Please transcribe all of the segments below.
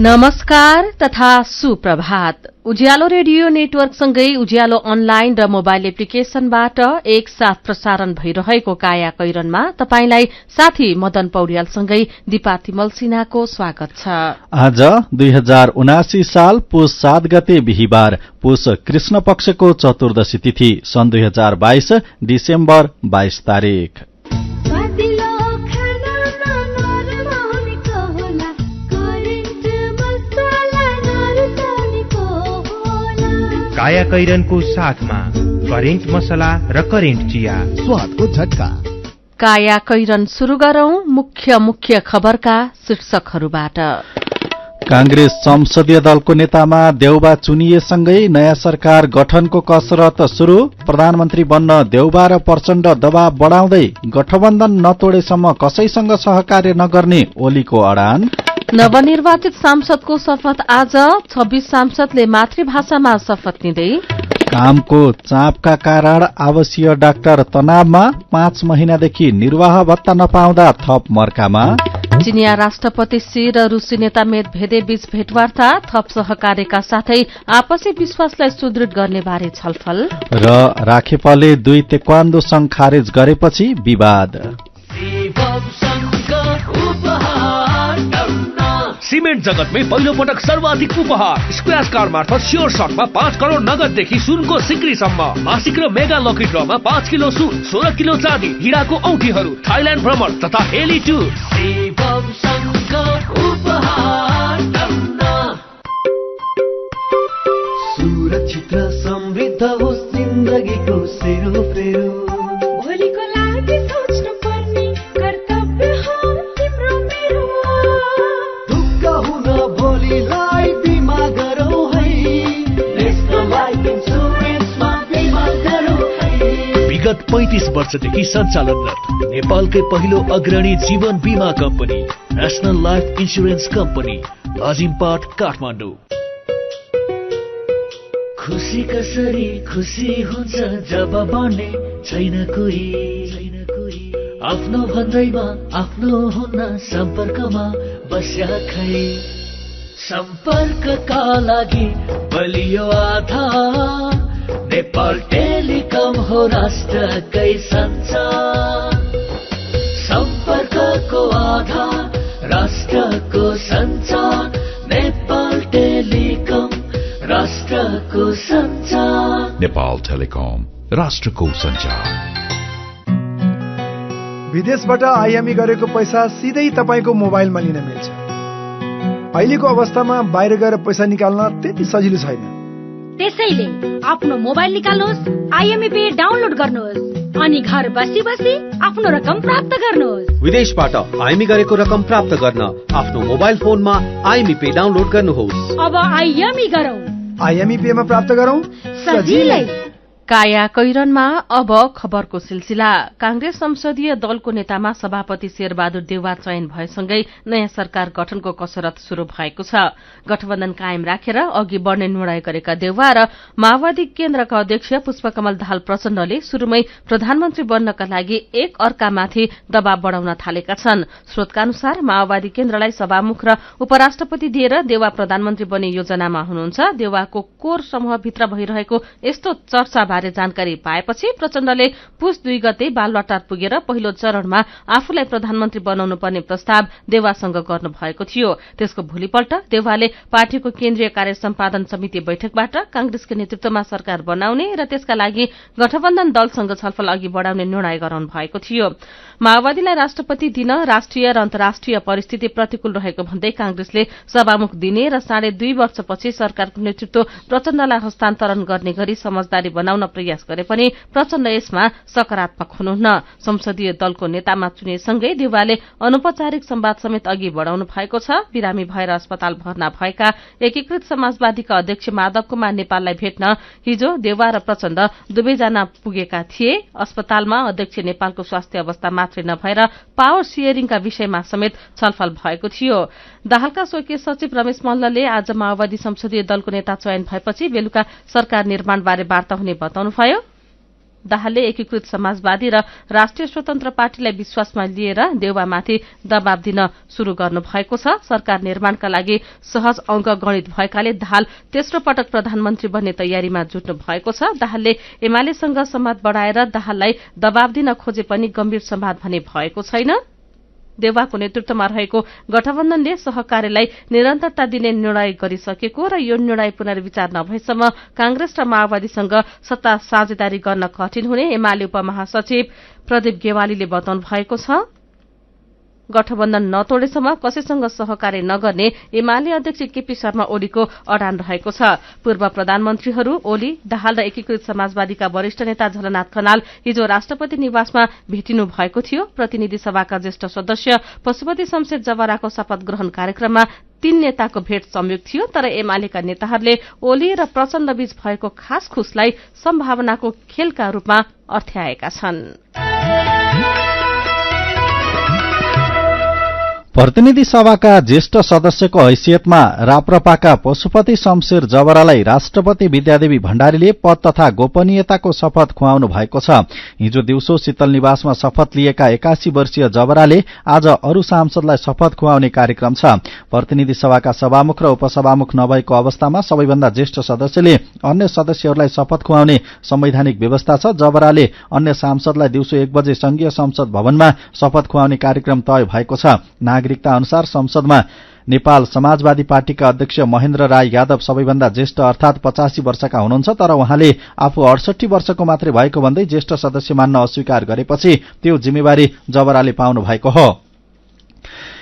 नमस्कार तथा सुप्रभात। उज्यालो रेडियो नेटवर्कसँगै उज्यालो अनलाइन र मोबाइल एप्लिकेशनबाट एकसाथ प्रसारण भइरहेको काया कैरनमा तपाईंलाई साथी मदन पौड्यालसँगै दिपा तिमल सिन्हाको स्वागत छ। आज 2079 साल पुष 7 गते बिहीबार, पुष कृष्ण पक्षको चतुर्दशी तिथि, सन् 2022 डिसेम्बर 22 तारिक। काया कैरनको साथमा करेन्ट मसला र करेन्ट चिया, स्वादको झट्का। काया कैरन शुरू गरौं मुख्य खबरका शीर्षकहरूबाट। कांग्रेस संसदीय दलको नेतामा देउबा चुनिएसँगै नयाँ सरकार गठनको कसरत शुरू। प्रधानमन्त्री बन्न देउबा र प्रचण्ड दबाव बढाउँदै गठबन्धन नतोडेसम्म कसैसँग सहकार्य नगर्ने ओलीको अडान। नवनिर्वाचित सांसदको शपथ आज, 26 सांसदले मातृभाषामा शपथ लिँदै। कामको चापका कारण आवासीय डाक्टर तनावमा, 5 महिनादेखि निर्वाह भत्ता नपाउँदा थप मर्कामा। चिनिया राष्ट्रपति सी र रूसी नेता मेदभेदेव बीच भेटवार्ता, थप सहकार्यका साथै आपसी विश्वासलाई सुदृढ गर्ने बारे छलफल। र राखेपाले 2 तेक्वान्दो संघ खारेज गरेपछि विवाद। सिमेन्ट जगतमै पहिलो पटक सर्वाधिक उपहार, स्क्वाश कार्ड मार्फत स्योर शटमा 5 करोड नगददेखि सुनको सिक्रीसम्म। मासिक र मेगा लकी ड्रमा 5 किलो सुन, 16 किलो चाँदी, हिराको औँठीहरू, थाइल्याण्ड भ्रमण तथा हेली टुर। सुरक्षित र समृद्ध होस् जिन्दगीको सेरोफेरो, भोलिको लागि सोच्नु पर्ने कर्तव्य हो तिम्रो मेरो। ढुक्क हुन भोलिलाई बिमा गरौँ है, नेशनल लाइफ इन्सुरेन्समा बिमा गरौँ है। विगत 35 वर्षदेखि सञ्चालनरत नेपालकै पहिलो अग्रणी जीवन बिमा company national life insurance company, Lazimpat, Kathmandu. खुसी कसरी खुसी हुन्छ जब बने छैन कोही, आफ्नो भन्दैमा आफ्नो हुन सम्पर्कमा बस्या खै। सम्पर्कका लागि बलियो आधार, नेपाल टेलिकम हो राष्ट्रकै सञ्चार। सम्पर्कको आधार राष्ट्रको सञ्चार, नेपाल टेलिकम राष्ट्रको सञ्चार। नेपाल टेलिकम राष्ट्रको सञ्चार। विदेशबाट आयामी गरेको पैसा सिधै तपाईको मोबाइलमा लिन मिल्छ। अहिलेको अवस्थामा बाहिर गएर पैसा निकाल्न त्यति सजिलो छैन। त्यसैले आफ्नो मोबाइल निकाल्नुहोस्, आइएमई पे डाउनलोड गर्नुहोस् अनि घर बसी बसी आफ्नो रकम प्राप्त गर्नुहोस्। विदेशबाट आइएमई गरेको रकम प्राप्त गर्न आफ्नो मोबाइल फोनमा आइएमई पे डाउनलोड गर्नुहोस्। अब आइएमई गरौँ, आइएमई पे मा प्राप्त गरौँ सजिलै। काया कैरनमा अब खबरको सिलसिला। कांग्रेस संसदीय दलको नेतामा सभापति शेरबहादुर देउवा चयन भएसँगै नयाँ सरकार गठनको कसरत शुरू भएको छ। गठबन्धन कायम राखेर अघि बढ़ने निर्णय गरेका देउवा र माओवादी केन्द्रका अध्यक्ष पुष्पकमल दाहाल प्रचण्डले शुरूमै प्रधानमन्त्री बन्नका लागि एक अर्कामाथि दबाव बढ़ाउन थालेका छन्। स्रोतका अनुसार माओवादी केन्द्रलाई सभामुख र उपराष्ट्रपति दिएर देउवा प्रधानमन्त्री बन्ने योजनामा हुनुहुन्छ। देउवाको कोर समूहभित्र भइरहेको यस्तो चर्चा बारे जानकारी पाएपछि प्रचण्डले पुष 2 गते बालुवाटार पुगेर पहिलो चरणमा आफूलाई प्रधानमन्त्री बनाउनु पर्ने प्रस्ताव देउवासँग गर्नु भएको थियो। त्यसको भोलिपल्ट देउवाले पार्टीको केन्द्रीय कार्य सम्पादन समिति बैठकबाट कांग्रेसको नेतृत्वमा सरकार बनाउने र त्यसका लागि गठबन्धन दलसँग छलफल अघि बढ़ाउने निर्णय गराउनु भएको थियो। माओवादीलाई राष्ट्रपति दिन राष्ट्रिय र अन्तर्राष्ट्रिय परिस्थिति प्रतिकूल रहेको भन्दै कांग्रेसले सभामुख दिने र 2.5 वर्षपछि सरकारको नेतृत्व प्रचण्डलाई हस्तान्तरण गर्ने गरी समझदारी बनाउन प्रयास गरे पनि प्रचण्ड यसमा सकारात्मक हुनुहुन्न। संसदीय दलको नेतामा चुनेसँगै देउवाले अनौपचारिक संवाद समेत अघि बढ़ाउनु भएको छ। बिरामी भएर अस्पताल भर्ना भएका एकीकृत समाजवादीका अध्यक्ष माधव कुमार नेपाललाई भेट्न हिजो देउवा र प्रचण्ड दुवैजना पुगेका थिए। अस्पतालमा अध्यक्ष नेपालको स्वास्थ्य अवस्था मात्रै नभएर पावर शेयरिङका विषयमा समेत छलफल भएको थियो। दाहालका स्वकीय सचिव रमेश मल्लले आज माओवादी संसदीय दलको नेता चयन भएपछि बेलुका सरकार निर्माणबारे वार्ता हुने बताउनुभयो। दाहालले एकीकृत समाजवादी र राष्ट्रिय स्वतन्त्र पार्टीलाई विश्वासमा लिएर देउबामाथि दबाव दिन शुरू गर्नु भएको छ। सरकार निर्माणका लागि सहज अंक गणित भएकाले दाहाल तेस्रो पटक प्रधानमन्त्री बन्ने तयारीमा जुट्नु भएको छ। दाहालले एमालेसँग संवाद बढ़ाएर दाहाललाई दबाव दिन खोजे पनि गम्भीर संवाद भने भएको छैन। देउबाको नेतृत्वमा रहेको गठबन्धनले सहकार्यलाई निरन्तरता दिने निर्णय गरिसकेको र यो निर्णय पुनर्विचार नभएसम्म कांग्रेस र माओवादीसँग सत्ता साझेदारी गर्न कठिन हुने एमाले उपमहासचिव प्रदीप गेवालीले बताउनु भएको छ। गठबन्धन नतोडेसम्म कसैसँग सहकार्य नगर्ने एमाले अध्यक्ष केपी शर्मा ओलीको अडान रहेको छ। पूर्व प्रधानमन्त्रीहरू ओली, दाहाल र एकीकृत समाजवादीका वरिष्ठ नेता झलनाथ खनाल हिजो राष्ट्रपति निवासमा भेटिनु भएको थियो। प्रतिनिधि सभाका ज्येष्ठ सदस्य पशुपति शमशेर जवराको शपथ ग्रहण कार्यक्रममा 3 नेताको भेट संयुक्त थियो। तर एमालेका नेताहरूले ओली र प्रचण्डबीच भएको खास खुसलाई सम्भावनाको खेलका रूपमा अर्थ्याएका छन्। प्रतिनिधि सभाका ज्येष्ठ सदस्यको हैसियतमा राप्रपाका पशुपति शमशेर जवरालाई राष्ट्रपति विद्यादेवी भण्डारीले पद तथा गोपनीयताको शपथ खुवाउनु भएको छ। हिजो दिउँसो शीतल निवासमा शपथ लिएका 81 वर्षीय जवराले आज अरू सांसदलाई शपथ खुवाउने कार्यक्रम छ। प्रतिनिधि सभाका सभामुख र उपसभामुख नभएको अवस्थामा सबैभन्दा ज्येष्ठ सदस्यले अन्य सदस्यहरूलाई शपथ खुवाउने संवैधानिक व्यवस्था छ। जवराले अन्य सांसदलाई दिउँसो 1 बजे संघीय संसद भवनमा शपथ खुवाउने कार्यक्रम तय भएको छ। नागरिकता अनुसार संसदमा नेपाल समाजवादी पार्टीका अध्यक्ष महेन्द्र राय यादव सबैभन्दा ज्येष्ठ अर्थात 85 वर्षका हुनुहुन्छ। तर उहाँले आफू 68 वर्षको मात्रै भएको भन्दै ज्येष्ठ सदस्य मान्न अस्वीकार गरेपछि त्यो जिम्मेवारी जवराले पाउनु भएको हो।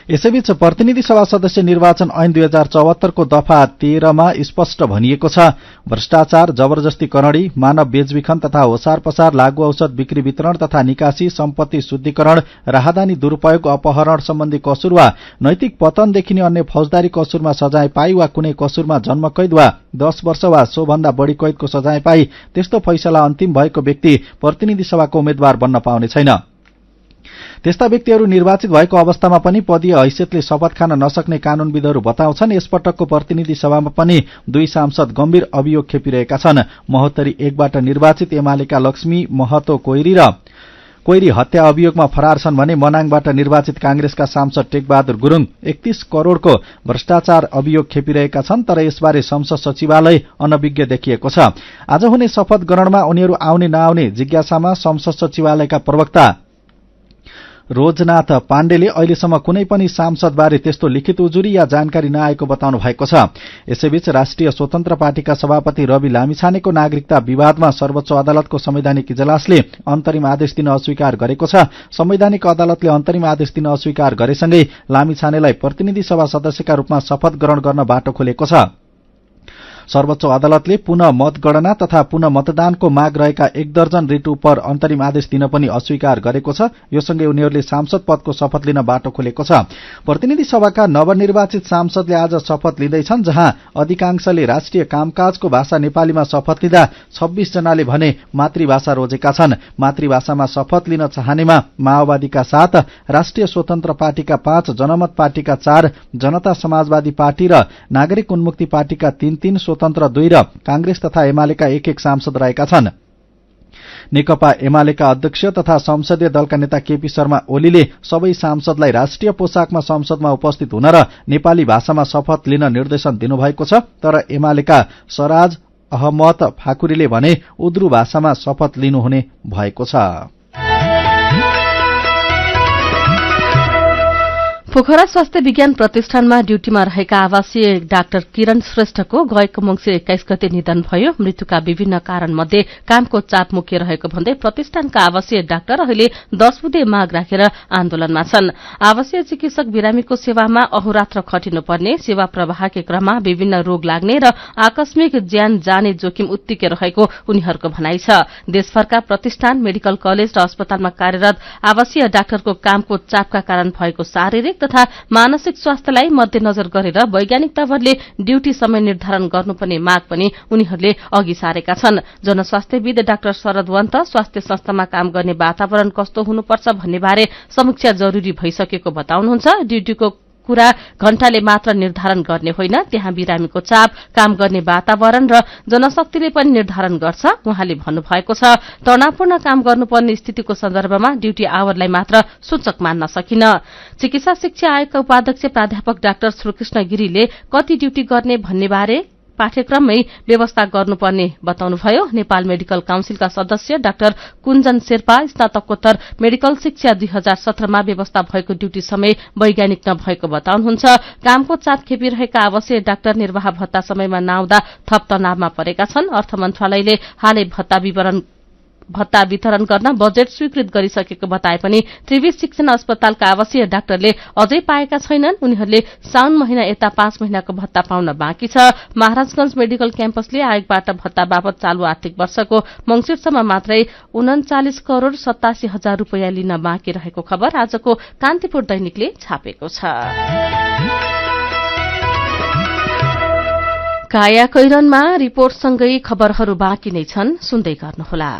यसैबीच प्रतिनिधि सभा सदस्य निर्वाचन ऐन 2074 को दफा 13 मा स्पष्ट भनिएको छ, भ्रष्टाचार, जबरजस्ती करणी, मानव बेचबिखन तथा ओसार पसार, लागू औषध बिक्री वितरण तथा निकासी, सम्पत्ति शुद्धिकरण, राहदानी दुरूपयोग, अपहरण सम्बन्धी कसुर वा नैतिक पतन देखिने अन्य फौजदारी कसुरमा सजाय पाई वा कुनै कसुरमा जन्मकैद वा 10 वर्ष वा सोभन्दा बढ़ी कैदको सजाय पाई त्यस्तो फैसला अन्तिम भएको व्यक्ति प्रतिनिधि सभाको उम्मेद्वार बन्न पाउने छैन। त्यस्ता व्यक्तिहरू निर्वाचित भएको अवस्थामा पनि पदीय हैसियतले शपथ खान नसक्ने कानूनविदहरू बताउँछन्। यसपटकको प्रतिनिधि सभामा पनि 2 सांसद गम्भीर अभियोग खेपिरहेका छन्। महोत्तरी 1 बाट निर्वाचित एमालेका लक्ष्मी महतो कोइरी हत्या अभियोगमा फरार छन् भने मनाङबाट निर्वाचित कांग्रेसका सांसद टेकबहादुर गुरूङ 31 करोड़को भ्रष्टाचार अभियोग खेपिरहेका छन्। तर यसबारे संसद सचिवालय अनभिज्ञ देखिएको छ। आज हुने शपथ ग्रहणमा उनीहरू आउने नआउने जिज्ञासामा संसद सचिवालयका प्रवक्ता रोजनाथ पाण्डेले अहिलेसम्म कुनै पनि सांसदबारे त्यस्तो लिखित उजुरी या जानकारी नआएको बताउनु भएको छ। यसैबीच राष्ट्रिय स्वतन्त्र पार्टीका सभापति रवि लामिछानेको नागरिकता विवादमा सर्वोच्च अदालतको संवैधानिक इजलासले अन्तरिम आदेश दिन अस्वीकार गरेको छ। संवैधानिक अदालतले अन्तरिम आदेश दिन अस्वीकार गरेसँगै लामिछानेलाई प्रतिनिधि सभा सदस्यका रूपमा शपथ ग्रहण गर्न बाटो खोलेको छ। सर्वोच्च अदालतले पुनः मतगणना तथा पुनः मतदानको माग रहेका 1 दर्जन रिट उप अन्तरिम आदेश दिन पनि अस्वीकार गरेको छ। यो सँगै उनीहरूले सांसद पदको शपथ लिन बाटो खोलेको छ। प्रतिनिधि सभाका नवनिर्वाचित सांसदले आज शपथ लिँदैछन्, जहाँ अधिकांशले राष्ट्रिय कामकाजको भाषा नेपालीमा शपथ लिँदा 26 जनाले भने मातृभाषा रोजेका छन्। मातृभाषामा शपथ लिन चाहनेमा माओवादीका 7, राष्ट्रिय स्वतन्त्र पार्टीका 5, जनमत पार्टीका 4, जनता समाजवादी पार्टी र नागरिक उन्मुक्ति पार्टीका 3, स्वतन्त्र 2 र कांग्रेस तथा एमालेका 1 सांसद रहेका छन्। नेकपा एमालेका अध्यक्ष तथा संसदीय दलका नेता केपी शर्मा ओलीले सबै सांसदलाई राष्ट्रिय पोशाकमा संसदमा उपस्थित हुन र नेपाली भाषामा शपथ लिन निर्देशन दिनुभएको छ। तर एमालेका सराज अहमद फाकुरीले भने उर्दू भाषामा शपथ लिनुहुने भएको छ। पोखरा स्वास्थ्य विज्ञान प्रतिष्ठानमा ड्यूटीमा रहेका आवासीय डाक्टर किरण श्रेष्ठको गएको मंसिर 21 गते निधन भयो। मृत्युका विभिन्न कारण मध्ये कामको चाप मुख्य रहेको भन्दै प्रतिष्ठानका आवासीय डाक्टर अहिले 10 बुँदे माग राखेर आन्दोलनमा छन्। आवासीय चिकित्सक बिरामीको सेवामा अहोरात्र खटिनुपर्ने, सेवा प्रवाहकै क्रममा विभिन्न रोग लाग्ने र आकस्मिक ज्यान जाने जोखिम उत्तिकै रहेको उनीहरूको भनाइ छ। देशभरका प्रतिष्ठान, मेडिकल कलेज र अस्पतालमा कार्यरत आवासीय डाक्टरको कामको चापका कारण भएको शारीरिक तथा मानसिक स्वास्थ्यलाई मध्यनजर गरेर वैज्ञानिक तवरले ड्यूटी समय निर्धारण गर्नुपर्ने माग पनि उनीहरूले अघि सारेका छन्। जनस्वास्थ्यविद डाक्टर शरद वन्त स्वास्थ्य संस्थामा काम गर्ने वातावरण कस्तो हुनुपर्छ भन्ने बारे समीक्षा जरूरी भइसकेको बताउनुहुन्छ। ड्यूटीको कुरा घण्टाले मात्र निर्धारण गर्ने होइन, त्यहाँ बिरामीको चाप, काम गर्ने वातावरण र जनशक्तिले पनि निर्धारण गर्छ। उहाँले भन्नुभएको छ, तनावपूर्ण काम गर्नुपर्ने स्थितिको सन्दर्भमा ड्यूटी आवरलाई मात्र सूचक मान्न सकिन। चिकित्सा शिक्षा आयोगका उपाध्यक्ष प्राध्यापक डाक्टर श्रीकृष्ण गिरीले कति ड्यूटी गर्ने भन्ने बारे पाठ्यक्रममै व्यवस्था गर्नुपर्ने बताउनुभयो। नेपाल मेडिकल काउन्सिलका सदस्य डाक्टर कुञ्जन शेर्पा स्नातकोत्तर मेडिकल शिक्षा 2017मा व्यवस्था भएको ड्यूटी समय वैज्ञानिक नभएको बताउनुहुन्छ। कामको चाप खेपिरहेका आवश्यक डाक्टर निर्वाह भत्ता समयमा नआउँदा थप तनावमा परेका छन्। अर्थ मन्त्रालयले हालै भत्ता वितरण गर्न बजेट स्वीकृत गरिसकेको बताए पनि त्रिवी शिक्षण अस्पतालका आवश्यक डाक्टरले अझै पाएका छैनन्। उनीहरूले साउन महिना यता 5 महिनाको भत्ता पाउन बाँकी छ। महाराजगंज मेडिकल क्याम्पसले आयोगबाट भत्ता बापत चालू आर्थिक वर्षको मंसिरसम्म मात्रै 39 करोड़ 87 हजार रूपियाँ लिन बाँकी रहेको खबर आजको कान्तिपुर दैनिकले छापेको छ। काया कैरनमा रिपोर्टसँगै खबरहरू बाँकी नै छन्, सुन्दै गर्नुहोला।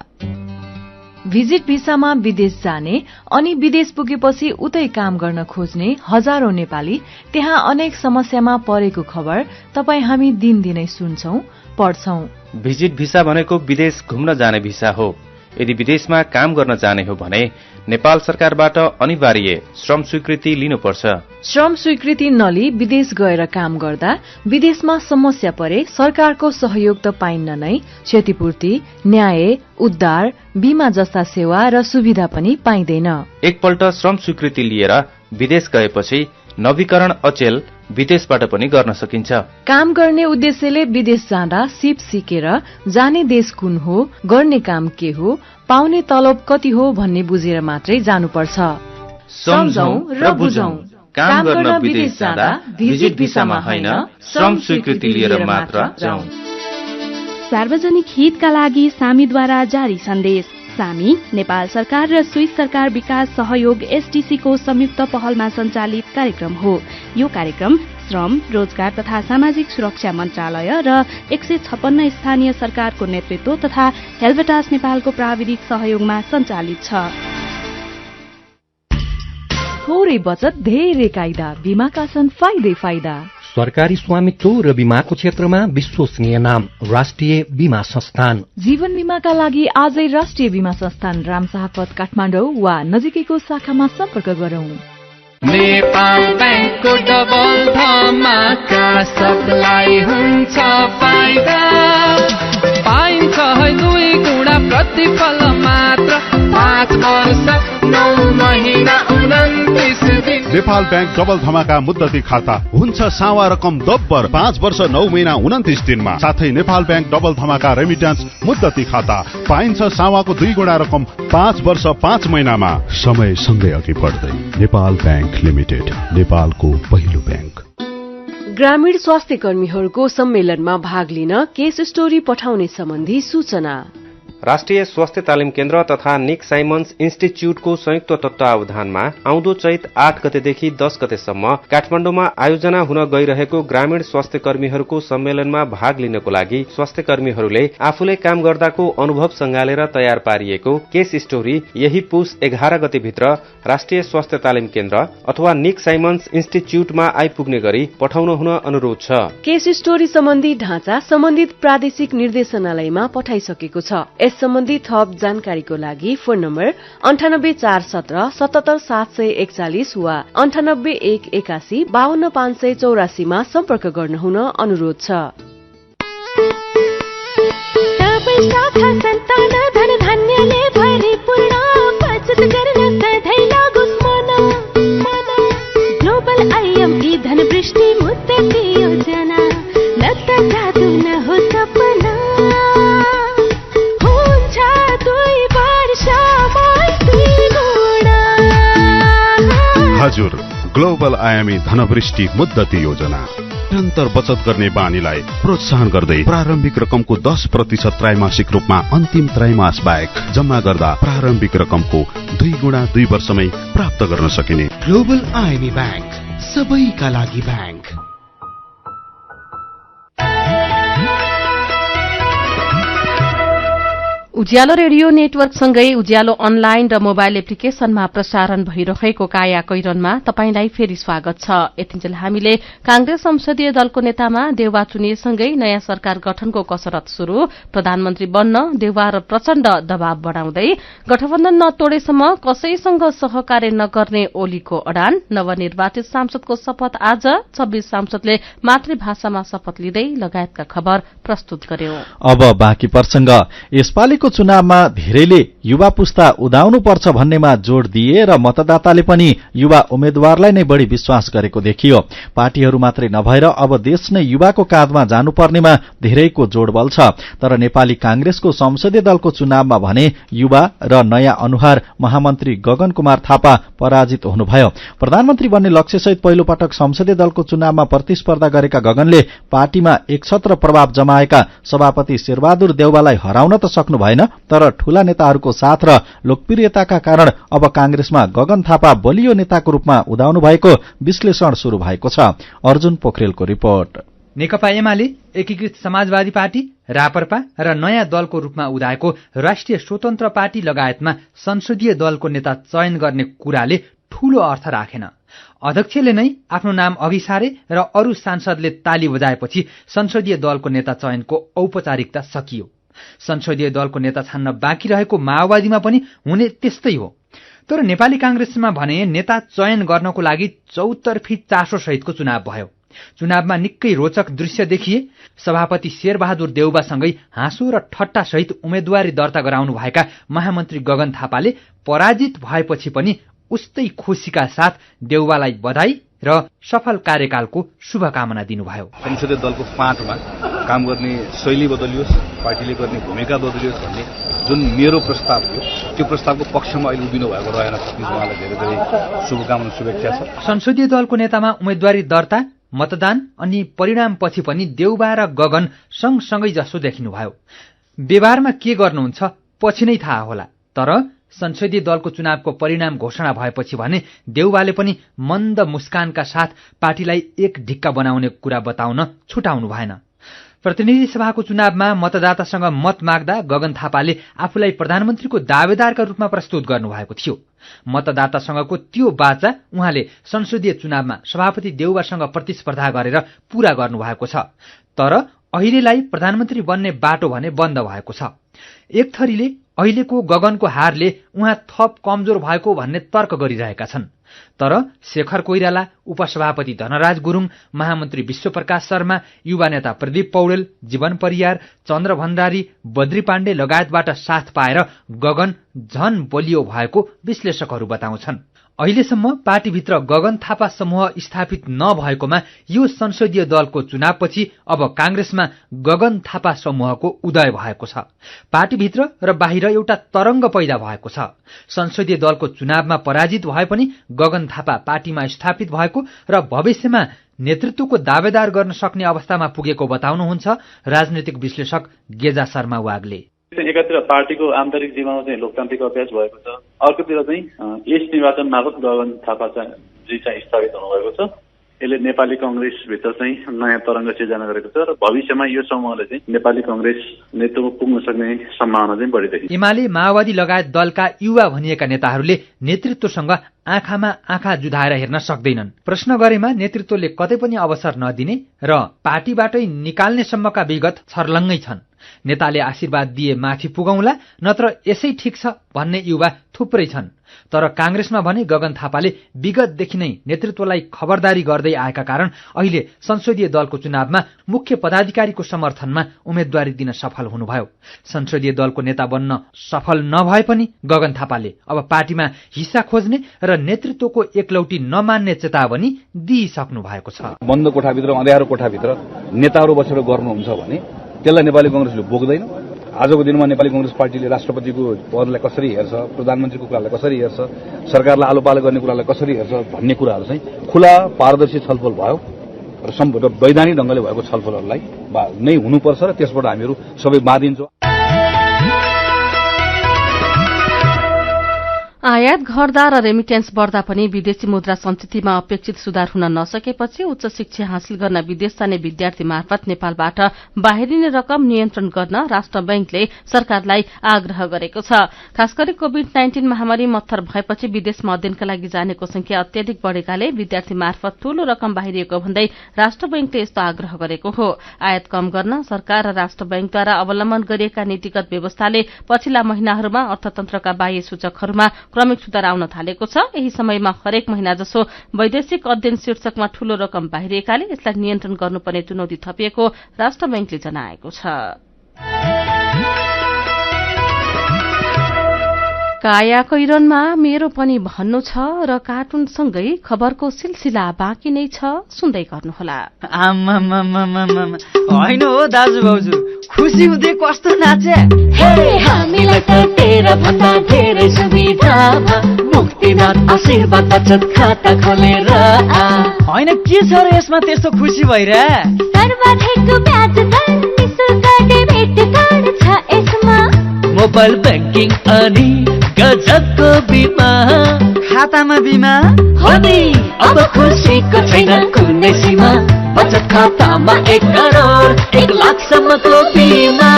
भिजिट भिसामा विदेश जाने अनि विदेश पुगेपछि उतै काम गर्न खोज्ने हजारौं नेपाली त्यहाँ अनेक समस्यामा परेको खबर तपाई हामी दिनदिनै सुन्छौं, पढ्छौं। भिजिट भिसा भनेको विदेश घुम्न जाने भिसा हो। यदि विदेशमा काम गर्न जाने हो भने नेपाल सरकारबाट अनिवार्य श्रम स्वीकृति लिनुपर्छ। श्रम स्वीकृति नलिई विदेश गएर काम गर्दा विदेशमा समस्या परे सरकारको सहयोग त पाइन्न नै, क्षतिपूर्ति, न्याय, उद्धार, बीमा जस्ता सेवा र सुविधा पनि पाइँदैन। एकपल्ट श्रम स्वीकृति लिएर विदेश गएपछि नवीकरण अचेल विदेशबाट पनि गर्न सकिन्छ। काम गर्ने उद्देश्यले विदेश जाँदा सिप सिकेर जाने देश कुन हो, गर्ने काम के हो, पाउने तलब कति हो भन्ने बुझेर मात्रै जानुपर्छ। सम्झौं र बुझौं, काम गर्न विदेश जाँदा भिजिट भिसामा होइन, श्रम स्वीकृति लिएर मात्र जाउँ। सार्वजनिक हितका लागि सामीद्वारा जारी सन्देश। सामी नेपाल सरकार र स्विस सरकार विकास सहयोग एसडीसी को संयुक्त पहलमा सञ्चालित कार्यक्रम हो। यो कार्यक्रम श्रम, रोजगार तथा सामाजिक सुरक्षा मन्त्रालय र 156 स्थानीय सरकारको नेतृत्व तथा हेल्भेटास नेपालको प्राविधिक सहयोगमा सञ्चालित छ। थोरै बचत धेरै कायदा, बीमाका छन् फाइदै फाइदा। सरकारी स्वामित्व र बीमाको क्षेत्रमा विश्वसनीय नाम राष्ट्रिय बीमा संस्थान। जीवन बीमाका लागि आजै राष्ट्रिय बीमा संस्थान रामशाहपथ काठमाडौँ वा नजिकैको शाखामा सम्पर्क गरौं। नेपाल बैंकको डबल धमाका सबलाई हुन्छ फाइदा, पाइन्छ 2 गुणा प्रतिफल मात्र 5 वर्ष 9 महिना 29 दिन। नेपाल बैंक डबल धमाका मुद्दती खाता हुन्छ सावा रकम दोब्बर 5 वर्ष 9 महिना 29 दिनमा। साथै नेपाल बैंक डबल धमाका रेमिट्यान्स मुद्दती खाता पाइन्छ सावाको 2 गुणा रकम 5 वर्ष 5 महिनामा। समय सँगै अघि बढ्दै नेपाल बैंक लिमिटेड, नेपालको पहिलो बैंक। ग्रामीण स्वास्थ्य कर्मीहरूको सम्मेलनमा भाग लिन केस स्टोरी पठाउने सम्बन्धी सूचना। राष्ट्रिय स्वास्थ्य तालिम केन्द्र तथा निक साइमन्स इन्स्टिच्युटको संयुक्त तत्वावधानमा आउँदो चैत 8 गतेदेखि 10 गतेसम्म काठमाडौँमा आयोजना हुन गइरहेको ग्रामीण स्वास्थ्य कर्मीहरूको सम्मेलनमा भाग लिनको लागि स्वास्थ्य कर्मीहरूले आफूले काम गर्दाको अनुभव सँगालेर तयार पारिएको केस स्टोरी यही पुस 11 गतेभित्र राष्ट्रिय स्वास्थ्य तालिम केन्द्र अथवा निक साइमन्स इन्स्टिच्युटमा आइपुग्ने गरी पठाउन हुन अनुरोध छ। केस स्टोरी सम्बन्धी ढाँचा सम्बन्धित प्रादेशिक निर्देशनालयमा पठाइसकेको छ। यस सम्बन्धी थप जानकारीको लागि फोन नम्बर 98417 77741 वा 98181 52584 मा सम्पर्क गर्न हुन अनुरोध छ। ग्लोबल आईएमडी धनवृष्टि मुद्दती योजना लत्ता जादू न हो सपना हुन्छ 2 वर्षमा 3 गुणा। हजुर, ग्लोबल आयामी धनवृष्टि मुद्दती योजना निरन्तर बचत गर्ने बानीलाई प्रोत्साहन गर्दै प्रारम्भिक रकमको 10% त्रैमासिक रूपमा अन्तिम त्रैमास बाहेक जम्मा गर्दा प्रारम्भिक रकमको 2 गुणा 2 वर्षमै प्राप्त गर्न सकिने। ग्लोबल आईएमी बैंक, सबैका लागि बैंक। उज्यालो रेडियो नेटवर्कसँगै उज्यालो अनलाइन र मोबाइल एप्लिकेशनमा प्रसारण भइरहेको काया कैरनमा तपाईंलाई फेरि स्वागत छ। यतिन्जेल हामीले कांग्रेस संसदीय दलको नेतामा देउवा चुनिएसँगै नयाँ सरकार गठनको कसरत शुरू, प्रधानमन्त्री बन्न देउवा र प्रचण्ड दबाव बढ़ाउँदै गठबन्धन नतोडेसम्म कसैसँग सहकार्य नगर्ने ओलीको अडान, नवनिर्वाचित सांसदको शपथ आज, 26 सांसदले मातृभाषामा शपथ लिँदै लगायतका खबर प्रस्तुत गर्यो। अब बाँकी प्रसंग। यसपालिको चुनावमा धेरैले युवा पुस्ता उदाउनुपर्छ भन्नेमा जोड़ दिए र मतदाताले पनि युवा उम्मेद्वारलाई नै बढ़ी विश्वास गरेको देखियो। पार्टीहरू मात्रै नभएर अब देश नै युवाको काँधमा जानुपर्नेमा धेरैको जोड़ बल छ। तर नेपाली कांग्रेसको संसदीय दलको चुनावमा भने युवा र नयाँ अनुहार महामन्त्री गगन कुमार थापा पराजित हुनुभयो। प्रधानमन्त्री बन्ने लक्ष्यसहित पहिलो पटक संसदीय दलको चुनावमा प्रतिस्पर्धा गरेका गगनले पार्टीमा एकछत्र प्रभाव जमाएका सभापति शेरबहादुर देउवालाई हराउन त सक्नु भएन, तर ठूला नेताहरूको साथ र लोकप्रियताका कारण अब कांग्रेसमा गगन थापा बलियो नेताको रूपमा उदाउनु भएको विश्लेषण शुरू भएको छ। अर्जुन पोखरेलको रिपोर्ट। नेकपा एमाले, एकीकृत समाजवादी पार्टी, रापरपा र नयाँ दलको रूपमा उदाएको राष्ट्रिय स्वतन्त्र पार्टी लगायतमा संसदीय दलको नेता चयन गर्ने कुराले ठूलो अर्थ राखेन। अध्यक्षले नै आफ्नो नाम अघि सारे र अरू सांसदले ताली बजाएपछि संसदीय दलको नेता चयनको औपचारिकता सकियो। संसदीय दलको नेता छान्न बाँकी रहेको माओवादीमा पनि हुने त्यस्तै हो। तर नेपाली कांग्रेसमा भने नेता चयन गर्नको लागि चौतर्फी चासो सहितको चुनाव भयो। चुनावमा निकै रोचक दृश्य देखिए। सभापति शेरबहादुर देउवासँगै हाँसो र ठट्टा सहित उम्मेद्वारी दर्ता गराउनु भएका महामन्त्री गगन थापाले पराजित भएपछि पनि उस्तै खुशीका साथ देउवालाई बधाई र सफल कार्यकालको शुभकामना दिनुभयो। संसदीय दलको पाँचमा काम गर्ने शैली बदलियोस्, पार्टीले गर्ने भूमिका बदलियोस् भन्ने जुन मेरो प्रस्ताव थियो, त्यो प्रस्तावको पक्षमा अहिले उभिनु भएको रहेन। उहाँलाई धेरै धेरै शुभकामना, शुभेच्छा छ। संसदीय दलको नेतामा उम्मेद्वारी दर्ता, मतदान अनि परिणामपछि पनि देउवा र गगन सँगसँगै जसो देखिनुभयो। व्यवहारमा के गर्नुहुन्छ पछि नै थाहा होला। तर संसदीय दलको चुनावको परिणाम घोषणा भएपछि भने देउवाले पनि मन्द मुस्कानका साथ पार्टीलाई एक ढिक्का बनाउने कुरा बताउन छुटाउनु भएन। प्रतिनिधि सभाको चुनावमा मतदातासँग मत माग्दा गगन थापाले आफूलाई प्रधानमन्त्रीको दावेदारका रूपमा प्रस्तुत गर्नुभएको थियो। मतदातासँगको त्यो बाचा उहाँले संसदीय चुनावमा सभापति देउवासँग प्रतिस्पर्धा गरेर पूरा गर्नुभएको छ। तर अहिलेलाई प्रधानमन्त्री बन्ने बाटो भने बन्द भएको छ। एक थरीले अहिलेको गगनको हारले उहाँ थप कमजोर भएको भन्ने तर्क गरिरहेका छन्। तर शेखर कोइराला, उपसभापति धनराज गुरुङ, महामन्त्री विश्वप्रकाश शर्मा, युवा नेता प्रदीप पौडेल, जीवन परियार, चन्द्र भण्डारी, बद्री पाण्डे लगायतबाट साथ पाएर गगन झन बलियो भएको विश्लेषकहरू बताउँछन्। अहिलेसम्म पार्टीभित्र गगन थापा समूह स्थापित नभएकोमा यो संसदीय दलको चुनावपछि अब कांग्रेसमा गगन थापा समूहको उदय भएको छ। पार्टीभित्र र बाहिर एउटा तरंग पैदा भएको छ। संसदीय दलको चुनावमा पराजित भए पनि गगन थापा पार्टीमा स्थापित भएको र भविष्यमा नेतृत्वको दावेदार गर्न सक्ने अवस्थामा पुगेको बताउनुहुन्छ राजनीतिक विश्लेषक गेजा शर्मा वागले। एकातिर पार्टीको आन्तरिक जीवनमा चाहिँ लोकतान्त्रिक अभ्यास भएको छ, अर्कोतिर चाहिँ यस निर्वाचन मार्फत गगन थापा चाहिँ स्थापित हुनुभएको छ। यसले नेपाली कांग्रेसभित्र चाहिँ नयाँ तरंग सिर्जना गरेको छ र भविष्यमा यो समूहले चाहिँ नेपाली कांग्रेस नेतृत्वमा पुग्न सक्ने सम्भावना चाहिँ बढी देखिन्छ। एमाले, माओवादी लगायत दलका युवा भनिएका नेताहरूले नेतृत्वसँग आँखामा आँखा जुधाएर हेर्न सक्दैनन्। प्रश्न गरेमा नेतृत्वले कतै पनि अवसर नदिने र पार्टीबाटै निकाल्ने सम्मका विगत छर्लङ्गै छन्। नेताले आशीर्वाद दिए माथि पुगौंला, नत्र यसै ठिक छ भन्ने युवा थुप्रै छन्। तर कांग्रेसमा भने गगन थापाले विगतदेखि नै नेतृत्वलाई खबरदारी गर्दै आएका कारण अहिले संसदीय दलको चुनावमा मुख्य पदाधिकारीको समर्थनमा उम्मेद्वारी दिन सफल हुनुभयो। संसदीय दलको नेता बन्न सफल नभए पनि गगन थापाले अब पार्टीमा हिस्सा खोज्ने र नेतृत्वको एकलौटी नमान्ने चेतावनी दिइसक्नु भएको छ। बन्द कोठाभित्र, अँध्यारो कोठाभित्र नेताहरू बसेर गर्नुहुन्छ भने त्यसलाई नेपाली कांग्रेसले बोक्दैन। आजको दिनमा नेपाली कांग्रेस पार्टीले राष्ट्रपतिको पदलाई कसरी हेर्छ, प्रधानमन्त्रीको कुरालाई कसरी हेर्छ, सरकारलाई आलोपालो गर्ने कुरालाई कसरी हेर्छ भन्ने कुराहरू चाहिँ खुला पारदर्शी छलफल भयो र वैधानिक ढंगले भएको छलफलहरूलाई नै हुनुपर्छ र त्यसबाट हामीहरू सबै मादिन्छौँ। आयात घट्दा र रेमिटेन्स बढ्दा पनि विदेशी मुद्रा सञ्चितमा अपेक्षित सुधार हुन नसकेपछि उच्च शिक्षा हासिल गर्न विदेश जाने विद्यार्थी मार्फत नेपालबाट बाहिरिने रकम नियन्त्रण गर्न राष्ट्र बैंकले सरकारलाई आग्रह गरेको छ। खास गरी कोभिड-19 महामारी मत्थर भएपछि विदेशमा अध्ययनका लागि जानेको संख्या अत्याधिक बढ़ेकाले विद्यार्थी मार्फत ठूलो रकम बाहिरिएको भन्दै राष्ट्र बैंकले यस्तो आग्रह गरेको हो। आयात कम गर्न सरकार र राष्ट्र बैंकद्वारा अवलम्बन गरिएका नीतिगत व्यवस्थाले पछिल्ला महिनाहरूमा अर्थतन्त्रका बाह्य सूचकहरूमा क्रमिक सुधार आउन थालेको छ। यही समयमा हरेक महिना जसो वैदेशिक अध्ययन शीर्षकमा ठूलो रकम बाहिरिएकाले यसलाई नियन्त्रण गर्नुपर्ने चुनौती थपिएको राष्ट्र बैंकले जनाएको छ। काया कैरनमा मेरो पनि भन्नु छ र कार्टुनसँगै खबरको सिलसिला बाँकी नै छ, सुन्दै गर्नुहोला। होइन हो दाजु भाउजू, खुसी हुँदै कस्तो नाचे। हामीलाई त तेरा भन्दा धेरै सुविधा मुक्तिनाथ आशीर्वाद बचत खाता खोलेर। होइन के छ र यसमा त्यस्तो खुसी भइरा? सर्वाधिक ब्याज दर निशुल्क डेबिट कार्ड छ यसमा, मोबाइल ब्याङ्किङ अनि गजबको बिमा। खातामा बिमा हो नि, अब खुसीको छैन कुनै सीमा। बचत खातामा 1 करोड 1 लाखसम्मको बिमा।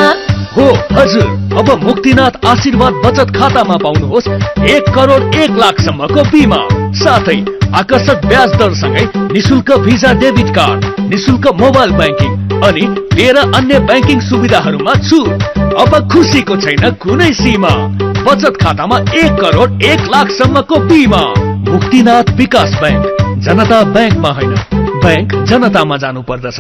हो हजुर, अब मुक्तिनाथ आशीर्वाद बचत खातामा पाउनुहोस् 1 करोड 1 लाखसम्मको बिमा, साथै आकर्षक ब्याज दरसँगै निशुल्क भिजा डेबिट कार्ड, निशुल्क मोबाइल ब्याङ्किङ अनि 13 अन्य ब्याङ्किङ सुविधाहरूमा छुट। अब खुसीको छैन कुनै सीमा। बचत खातामा 1 करोड 1 लाखसम्मको बिमा। मुक्तिनाथ विकास ब्याङ्क, जनता ब्याङ्कमा होइन, ब्याङ्क जनतामा जानु पर्दछ।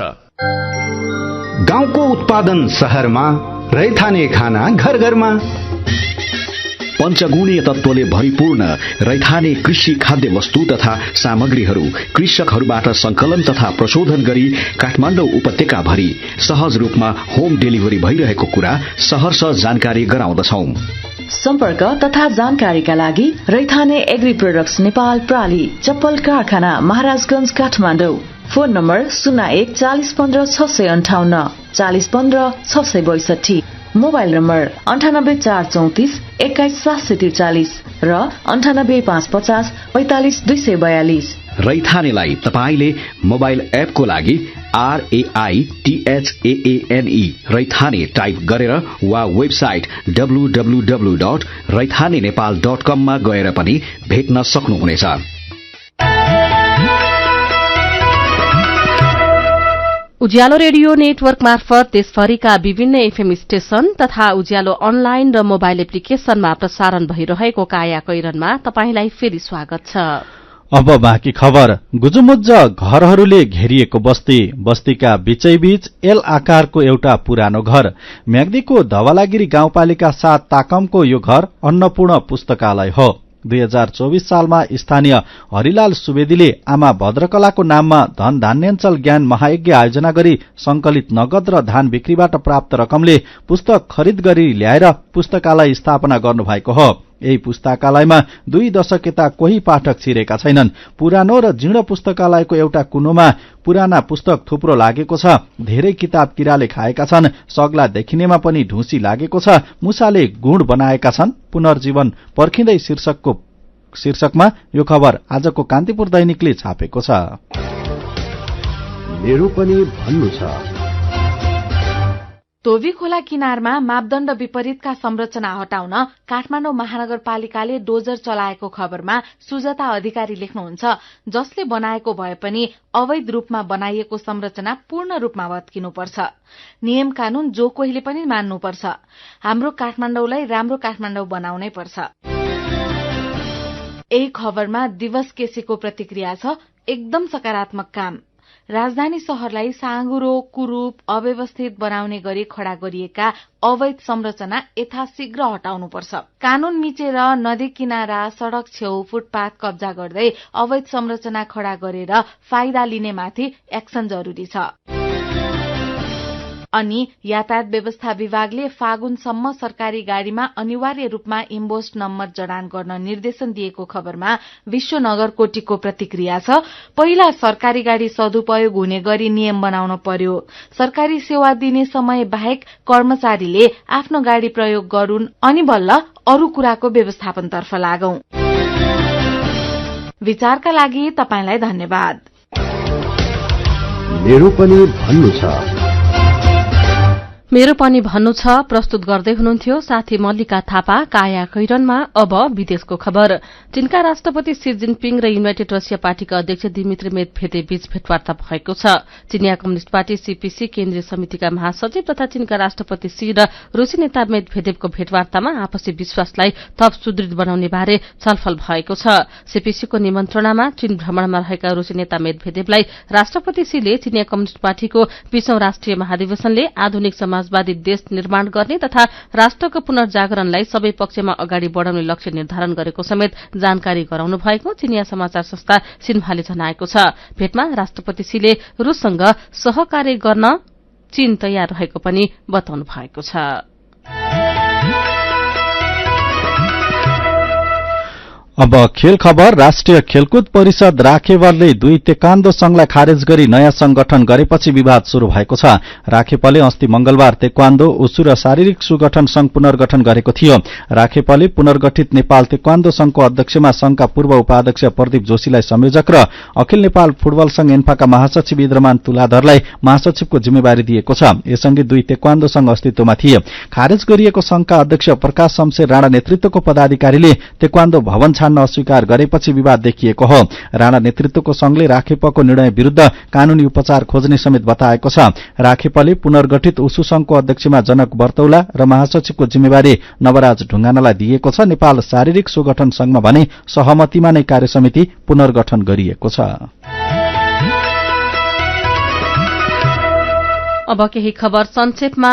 गाउँको उत्पादन शहरमा, रैथाने खाना घर घरमा। पञ्चगुणीय तत्त्वले भरिपूर्ण रैथाने कृषि खाद्य वस्तु तथा सामग्रीहरू कृषकहरूबाट संकलन तथा प्रशोधन गरी काठमाडौँ उपत्यका भरि सहज रूपमा होम डेलिभरी भइरहेको कुरा सहर्ष जानकारी गराउँदछौं। सम्पर्क तथा जानकारीका लागि रैथाने एग्री प्रोडक्ट्स नेपाल प्राली, चप्पल कारखाना, Maharajganj, Kathmandu. Phone number 01 40 15 658 40 15 662। Mobile number 98 434 21 743 र 98 550 45 242। रैथानेलाई तपाईले मोबाइल एपको लागि RAITHAANE रैथाने टाइप गरेर वा वेबसाइट www.raithanenepal.com मा गएर पनि भेट्न सक्नुहुनेछ। उज्यालो रेडियो नेटवर्क मार्फत देशभरिका विभिन्न एफएम स्टेशन तथा उज्यालो अनलाइन र मोबाइल एप्लिकेशनमा प्रसारण भइरहेको काया कैरनमा तपाईंलाई फेरि स्वागत छ। अब बाँकी खबर। गुजुमुज्ज घरहरूले घेरिएको बस्ती, बस्तीका बीचैबीच एल आकारको एउटा पुरानो घर। म्याग्दीको धवलागिरी गाउँपालिका 7 ताकमको यो घर अन्नपूर्ण पुस्तकालय हो। 2024 सालमा स्थानीय हरिलाल सुवेदीले आमा भद्रकलाको नाममा धन धान्याञ्चल ज्ञान महायज्ञ आयोजना गरी संकलित नगद र धान बिक्रीबाट प्राप्त रकमले पुस्तक खरिद गरी ल्याएर पुस्तकालय स्थापना गर्नुभएको हो। यही पुस्तकालयमा 2 दशक यता कोही पाठक छिरेका छैनन्। पुरानो र जीर्ण पुस्तकालयको एउटा कुनोमा पुराना पुस्तक थुप्रो लागेको छ। धेरै किताब किराले खाएका छन्। सग्ला देखिनेमा पनि ढुसी लागेको छ। मुसाले गुण बनाएका छन्। पुनर्जीवन पर्खिँदै शीर्षकमा यो खबर आजको कान्तिपुर दैनिकले छापेको छ। मेरो पनि भन्नु छ। तोवी खोला किनारमा मापदण्ड विपरीतका संरचना हटाउन काठमाडौँ महानगरपालिकाले डोजर चलाएको खबरमा सुजता अधिकारी लेख्नुहुन्छ, जसले बनाएको भए पनि अवैध रूपमा बनाइएको संरचना पूर्ण रूपमा भत्किनुपर्छ। नियम कानून जो कोहीले पनि मान्नुपर्छ। हाम्रो काठमाडौँलाई राम्रो काठमाडौँ बनाउनै पर्छ। यही खबरमा दिवस केसीको प्रतिक्रिया छ, एकदम सकारात्मक काम। राजधानी शहरलाई साँगुरो, कुरूप, अव्यवस्थित बनाउने गरी खड़ा गरिएका अवैध संरचना यथाशीघ्र हटाउनुपर्छ। कानून मिचेर नदी किनारा, सड़क छेउ, फुटपाथ कब्जा गर्दै अवैध संरचना खड़ा गरेर फाइदा लिनेमाथि एक्सन जरुरी छ। अनि यातायात व्यवस्था विभागले फागुनसम्म सरकारी गाड़ीमा अनिवार्य रूपमा इम्बोस्ड नम्बर जडान गर्न निर्देशन दिएको खबरमा विश्वनगरकोटीको प्रतिक्रिया छ, पहिला सरकारी गाड़ी सदुपयोग हुने गरी नियम बनाउन पर्यो। सरकारी सेवा दिने समय बाहेक कर्मचारीले आफ्नो गाड़ी प्रयोग गरून् अनि बल्ल अरू कुराको व्यवस्थापनतर्फ लागौं। विचारका लागि तपाईलाई धन्यवाद। मेरो पनि भन्नु छ। मेरो पनि भन्नु छ प्रस्तुत गर्दै हुनुहुन्थ्यो साथी मल्लिका थापा। काया कैरनमा अब विदेशको खबर। चीनका राष्ट्रपति शी जिनपिङ र युनाइटेड रसिया पार्टीका अध्यक्ष दिमित्री मेदभेदेव बीच भेटवार्ता भएको छ। चिनिया कम्युनिष्ट पार्टी सीपीसी केन्द्रीय समितिका महासचिव तथा चीनका राष्ट्रपति शी र रूसी नेता मेदभेदेवको भेटवार्तामा आपसी विश्वासलाई थप सुदृढ बनाउने बारे छलफल भएको छ। सीपीसीको निमन्त्रणामा चीन भ्रमणमा रहेका रूसी नेता मेदभेदेवलाई राष्ट्रपति शीले चिनिया कम्युनिष्ट पार्टीको 20औं राष्ट्रिय महाधिवेशनले आधुनिक समाजवादी देश निर्माण गर्ने तथा राष्ट्रको पुनर्जागरणलाई सबै पक्षमा अगाडि बढ़ाउने लक्ष्य निर्धारण गरेको समेत जानकारी गराउनु भएको चिनिया समाचार संस्था सिन्हाले जनाएको छ। भेटमा राष्ट्रपति शीले रूससँग सहकार्य गर्न चीन तयार रहेको पनि बताउनु भएको छ। अब खेल खबर। राष्ट्रिय खेलकुद परिषद राखेपले 2 तेक्वान्दो संघलाई खारेज गरी नयाँ संघ गठन गरेपछि विवाद शुरू भएको छ। राखेपले अस्ति मंगलबार तेक्वान्दो, उसु र शारीरिक सुगठन संघ पुनर्गठन गरेको थियो। राखेपले पुनर्गठित नेपाल तेक्वान्दो संघको अध्यक्षमा संघका पूर्व उपाध्यक्ष प्रदीप जोशीलाई संयोजक र अखिल नेपाल फुटबल संघ एन्फाका महासचिव इन्द्रमान तुलाधरलाई महासचिवको जिम्मेवारी दिएको छ। यससँगै 2 तेक्वान्दो संघ अस्तित्वमा थिए। खारेज गरिएको संघका अध्यक्ष प्रकाश शमशेर राणा नेतृत्वको पदाधिकारीले तेक्वान्दो भवन छान्न अस्वीकार गरेपछि विवाद देखिएको हो। राणा नेतृत्वको संघले राखेपको निर्णय विरूद्ध कानूनी उपचार खोज्ने समेत बताएको छ। राखेपले पुनर्गठित उसु संघको अध्यक्षमा जनक बर्तौला र महासचिवको जिम्मेवारी नवराज ढुङ्गानालाई दिएको छ। नेपाल शारीरिक सुगठन संघमा भने सहमतिमा नै कार्यसमिति पुनर्गठन गरिएको छ। अब केही खबर संक्षेपमा।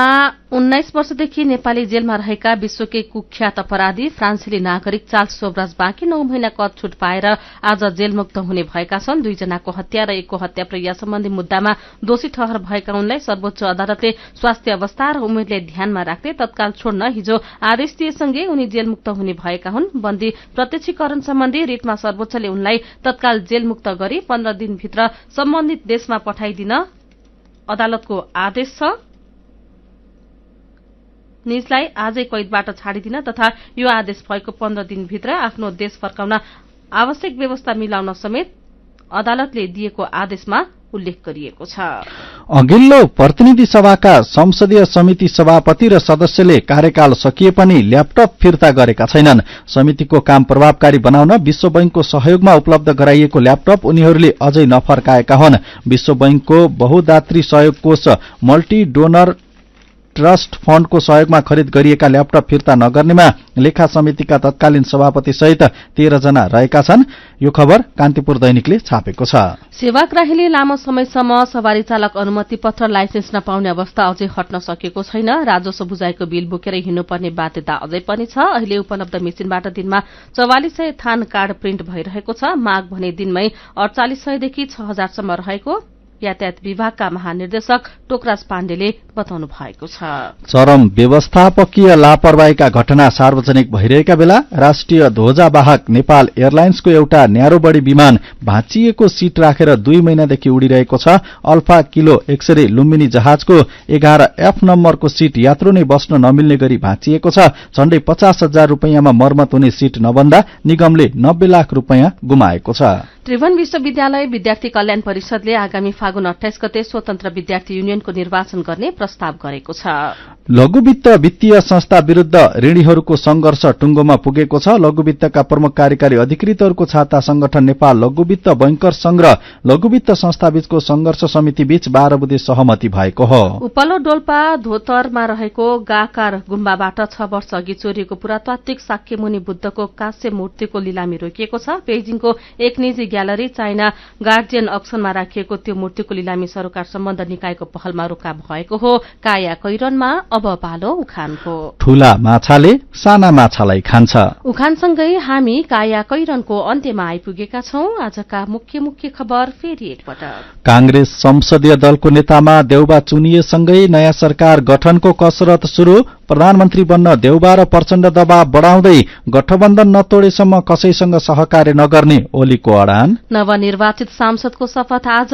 19 वर्षदेखि नेपाली जेलमा रहेका विश्वकै कुख्यात अपराधी फ्रान्सेली नागरिक चार्ल्स सोब्राज बाँकी 9 महिना कद छुट पाएर आज जेलमुक्त हुने भएका छन्। 2 जनाको हत्या र 1को हत्या प्रक्रिया सम्बन्धी मुद्दामा दोषी ठहर भएका उनलाई सर्वोच्च अदालतले स्वास्थ्य अवस्था र उमेरले ध्यानमा राख्दै तत्काल छोड्न हिजो आदेश दिएसँगै उनी जेलमुक्त हुने भएका हुन्। बन्दी प्रत्यक्षीकरण सम्बन्धी रिटमा सर्वोच्चले उनलाई तत्काल जेलमुक्त गरी 15 दिनभित्र सम्बन्धित देशमा पठाइदिन अदालतको आदेश छ। निजलाई आजै कैदबाट छाडिदिन तथा यो आदेश भएको 15 दिनभित्र आफ्नो देश फर्काउन आवश्यक व्यवस्था मिलाउन समेत अदालतले दिएको आदेशमा उल्लेख गरिएको छ। अघिल्लो प्रतिनिधि सभाका संसदीय समिति सभापति र सदस्यले कार्यकाल सकिए पनि ल्यापटप फिर्ता गरेका छैनन्। समितिको काम प्रभावकारी बनाउन विश्व बैंकको सहयोगमा उपलब्ध गराइएको ल्यापटप उनीहरूले अझै नफर्काएका हुन्। विश्व बैंकको बहुदात्री सहयोग कोष मल्टी डोनर ट्रस्ट फण्डको सहयोगमा खरिद गरिएका ल्यापटप फिर्ता नगर्नेमा लेखा समितिका तत्कालीन सभापति सहित 13 जना रहेका छन्। यो खबर कान्तिपुर दैनिकले छापेको छ। सेवाग्राहीले लामो समयसम्म सवारी चालक अनुमति पत्र लाइसेन्स नपाउने अवस्था अझै हट्न सकेको छैन। राजस्व बुझाएको बिल बोकेर हिँड्नुपर्ने बाध्यता अझै पनि छ। अहिले उपलब्ध मेसिनबाट दिनमा 4400 थान कार्ड प्रिन्ट भइरहेको छ। माग भने दिनमै 4800 देखि 6000 सम्म रहेको यातायात विभागका महानिर्देशक टोकराज पाण्डेले बताउनु भएको छ। चरम व्यवस्थापकीय लापरवाहीका घटना सार्वजनिक भइरहेका बेला राष्ट्रिय ध्वजावाहक नेपाल एयरलाइन्सको एउटा न्यारोबडी विमान भाँचिएको सीट राखेर 2 महिनादेखि उडिरहेको छ। अल्फा किलो एक्सरे लुम्बिनी जहाजको 11F नम्बरको सीट यात्रु नै बस्न नमिल्ने गरी भाँचिएको छ। झण्डै 50,000 रुपैयाँमा मर्मत हुने सीट नबन्दा निगमले 90 लाख रुपैयाँ गुमाएको छ। त्रिभुवन विश्वविद्यालय विद्यार्थी कल्याण परिषदले आगामी फागुन 28 गते स्वतन्त्र विद्यार्थी युनियनको निर्वाचन गर्ने प्रस्ताव गरेको छ। लघुवित्त वित्तीय संस्था विरूद्ध ऋणीहरूको संघर्ष टुङ्गोमा पुगेको छ। लघुवित्तका प्रमुख कार्यकारी अधिकृतहरूको छाता संगठन नेपाल लघुवित्त बैंकर संघ र लघुवित्त संस्थाबीचको संघर्ष समिति बीच 12 बुधे सहमति भएको हो। उपल्लो डोल्पा धोतरमा रहेको गाकार गुम्बाबाट 6 वर्ष अघि चोरिएको पुरातात्विक शाक्यमुनि बुद्धको काँस्य मूर्तिको लिलामी रोकिएको छ। बेजिङको एक निजी ग्यालरी चाइना गार्जियन अक्सनमा राखिएको त्यो मूर्तिको लिलामी सरोकार सम्बन्ध निकायको पहलमा रोका भएको हो। काया कैरनमा अब पालो उखानको। ठूला माछाले साना माछालाई खान्छ। उखानसँगै हामी काया कैरनको अन्त्यमा आइपुगेका छौं। आजका मुख्य मुख्य खबर फेरि एकपटक। कांग्रेस संसदीय दलको नेतामा देउबा चुनिएसँगै नयाँ सरकार गठनको कसरत शुरू। प्रधानमन्त्री बन्न देउबा र प्रचण्ड दबाव बढ़ाउँदै गठबन्धन नतोडेसम्म कसैसँग सहकार्य नगर्ने ओलीको अडान। नवनिर्वाचित सांसदको शपथ आज।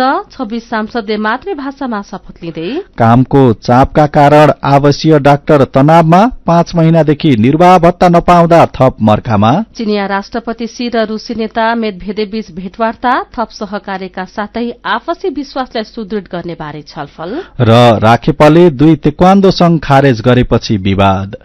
सांसदले मातृभाषामा शपथ लिँदै कामको चापका कारण आवासीय डाक्टर तनावमा 5 महिनादेखि निर्वाह भत्ता नपाउँदा थप मर्कामा चिनिया राष्ट्रपति सी र रूसी नेता मेदभेदेवबीच भेटवार्ता थप सहकार्यका साथै आपसी विश्वासलाई सुदृढ गर्ने बारे छलफल र राखेपाले 2 तेक्वान्दो संघ खारेज गरेपछि विवाद।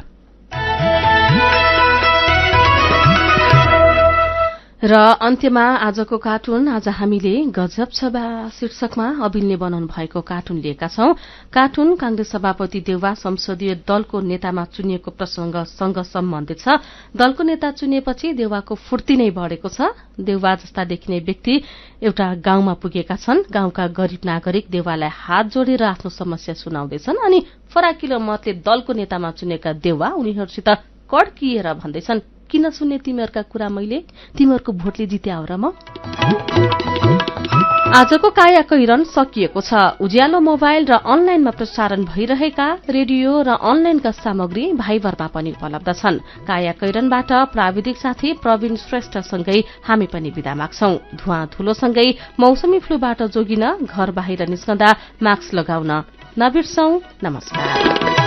र अन्त्यमा आजको कार्टुन। आज हामीले गजब छ बा शीर्षकमा अभिनय बनाउनु भएको कार्टुन लिएका छौं। कार्टुन कांग्रेस सभापति देउवा संसदीय दलको नेतामा चुनिएको प्रसंगसँग सम्बन्धित छ। दलको नेता चुनिएपछि देउवाको फूर्ति नै बढ़ेको छ। देउवा जस्ता देखिने व्यक्ति एउटा गाउँमा पुगेका छन्। गाउँका गरीब नागरिक देउवालाई हात जोडेर आफ्नो समस्या सुनाउँदैछन् अनि फराकिलो मतले दलको नेतामा चुनेका देउवा उनीहरूसित कड्किएर भन्दैछन्, किन सुन्ने तिमीहरूका कुरा मैले, तिमीहरूको भोटले जित्या हो र म। आजको काया कैरन सकिएको छ। उज्यालो मोबाइल र अनलाइनमा प्रसारण भइरहेका रेडियो र अनलाइनका सामग्री भाइबरमा पनि उपलब्ध छन्। काया कैरनबाट प्राविधिक साथी प्रवीण श्रेष्ठसँगै हामी पनि बिदा माग्छौं। धुवाँ धुलोसँगै मौसमी फ्लूबाट जोगिन घर बाहिर निस्कँदा मास्क लगाउन नबिर्सौं। नमस्कार।